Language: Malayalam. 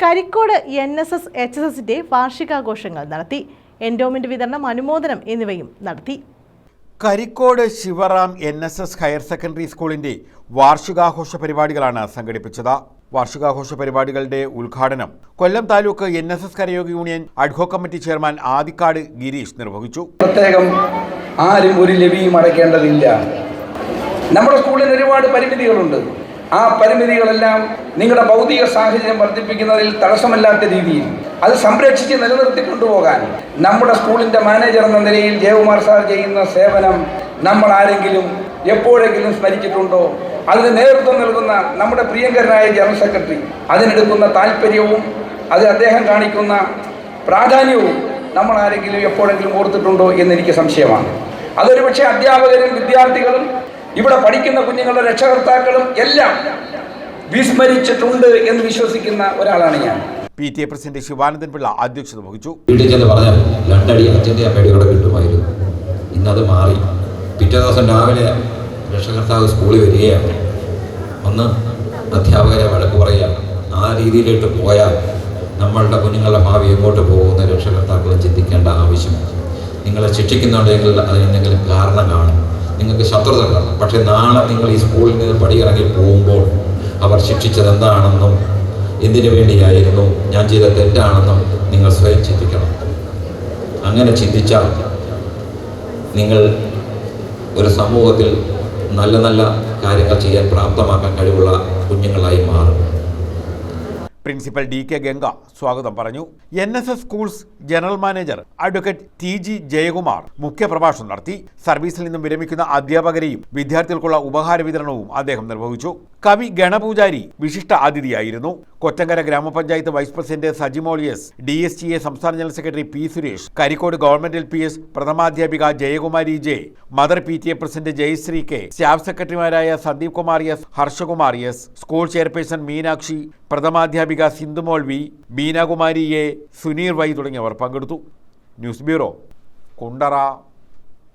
കരിക്കോട് NSS HSSന്റെ വാർഷികാഘോഷങ്ങൾ നടത്തി. എൻഡോമെന്റ് വിതരണം, അനുമോദനം എന്നിവയും നടത്തി. Karikode Sivaram NSS higher secondary സ്കൂളിന്റെ വാർഷികാഘോഷ പരിപാടികളാണ് സംഘടിപ്പിച്ചത്. വാർഷികാഘോഷ പരിപാടികളുടെ ഉദ്ഘാടനം കൊല്ലം താലൂക്ക് NSS കരയോഗ union ad hoc committee chairman Adikkad Gireesh നിർവഹിച്ചു. പ്രത്യേകം ആരും ഒരു ലവിയും അടയ്ക്കേണ്ടതില്ല. നമ്മുടെ സ്കൂളിന് ഒരുപാട് പരിമിതികളുണ്ട്. ആ പരിമിതികളെല്ലാം നിങ്ങളുടെ ഭൗതിക സാഹചര്യം വർദ്ധിപ്പിക്കുന്നതിൽ തടസ്സമല്ലാത്ത രീതിയിൽ അത് സംരക്ഷിച്ച് നിലനിർത്തി കൊണ്ടുപോകാൻ നമ്മുടെ സ്കൂളിന്റെ മാനേജർ എന്ന നിലയിൽ ജയകുമാർ സാർ ചെയ്യുന്ന സേവനം നമ്മൾ ആരെങ്കിലും എപ്പോഴെങ്കിലും സ്മരിച്ചിട്ടുണ്ടോ? അതിന് നേതൃത്വം നൽകുന്ന നമ്മുടെ പ്രിയങ്കരനായ ജനറൽ സെക്രട്ടറി അതിനെടുക്കുന്ന താല്പര്യവും അത് അദ്ദേഹം കാണിക്കുന്ന പ്രാധാന്യവും നമ്മൾ ആരെങ്കിലും എപ്പോഴെങ്കിലും ഓർത്തിട്ടുണ്ടോ എന്നെനിക്ക് സംശയമാണ്. അതൊരു പക്ഷേ അധ്യാപകരും വിദ്യാർത്ഥികളും ഇവിടെ പഠിക്കുന്ന കുഞ്ഞുങ്ങളുടെ രക്ഷകർത്താക്കളും എല്ലാം വിസ്മരിച്ചിട്ടുണ്ട് എന്ന് വിശ്വസിക്കുന്ന ഒരാളാണ് ഞാൻ. PTA പ്രസിഡന്റ് ശിവാനന്ദൻ പിള്ള അധ്യക്ഷത വഹിച്ചു. വീട്ടിൽ ചെന്ന് പറഞ്ഞാൽ 2 അടി അച്ഛൻ്റെ അമ്മയുടെ കൂടെ കിട്ടുമായിരുന്നു. ഇന്നത് മാറി. പിറ്റേ ദിവസം രാവിലെ രക്ഷകർത്താവ് സ്കൂളിൽ വരികയാണ്. ഒന്ന് അധ്യാപകരെ വഴക്ക് പറയുക. ആ രീതിയിലോട്ട് പോയാൽ നമ്മളുടെ കുഞ്ഞുങ്ങളുടെ ഭാവി എങ്ങോട്ട് പോകുന്ന രക്ഷകർത്താക്കളും ചിന്തിക്കേണ്ട ആവശ്യമില്ല. നിങ്ങളെ ശിക്ഷിക്കുന്നുണ്ടെങ്കിൽ അതിനെന്തെങ്കിലും കാരണം കാണും. നിങ്ങൾക്ക് ശത്രുത കാണും. പക്ഷേ നാളെ നിങ്ങൾ ഈ സ്കൂളിൽ നിന്ന് പടിയിറങ്ങി പോകുമ്പോൾ അവർ ശിക്ഷിച്ചത് എന്താണെന്നും എന്തിനു വേണ്ടിയായിരുന്നു, ഞാൻ ചെയ്ത തെറ്റാണെന്നും നിങ്ങൾ സ്വയം ചിന്തിക്കണം. അങ്ങനെ ചിന്തിച്ചാൽ നിങ്ങൾ ഒരു സമൂഹത്തിൽ നല്ല നല്ല കാര്യങ്ങൾ ചെയ്യാൻ പ്രാപ്തമാക്കാൻ കഴിവുള്ള കുഞ്ഞുങ്ങളായി മാറും. പ്രിൻസിപ്പൽ DK ഗംഗ സ്വാഗതം പറഞ്ഞു. NSS schools general manager advocate TG Jayakumar മുഖ്യപ്രഭാഷണം നടത്തി. സർവീസിൽ നിന്നും വിരമിക്കുന്ന അധ്യാപകരെയും വിദ്യാർത്ഥികൾക്കുള്ള ഉപഹാര വിതരണവും അദ്ദേഹം നിർവഹിച്ചു. കവി ഗണപൂജാരി വിശിഷ്ട അതിഥിയായിരുന്നു. Kottankara gramapanchayat vice president Sajimol S, DSTA സംസ്ഥാന general secretary P Suresh, Karikode government LPS പ്രഥമാധ്യാപിക Jayakumari J, mother PTA president Jayasree K, staff സെക്രട്ടറിമാരായ Sandeep Kumar S, Harshakumar S, school chairperson Meenakshi, പ്രഥമാധ്യാപിക Sindhumol V, Beenakumari A, Suneer Y തുടങ്ങിയവർ പങ്കെടുത്തു. News bureau, Kundara.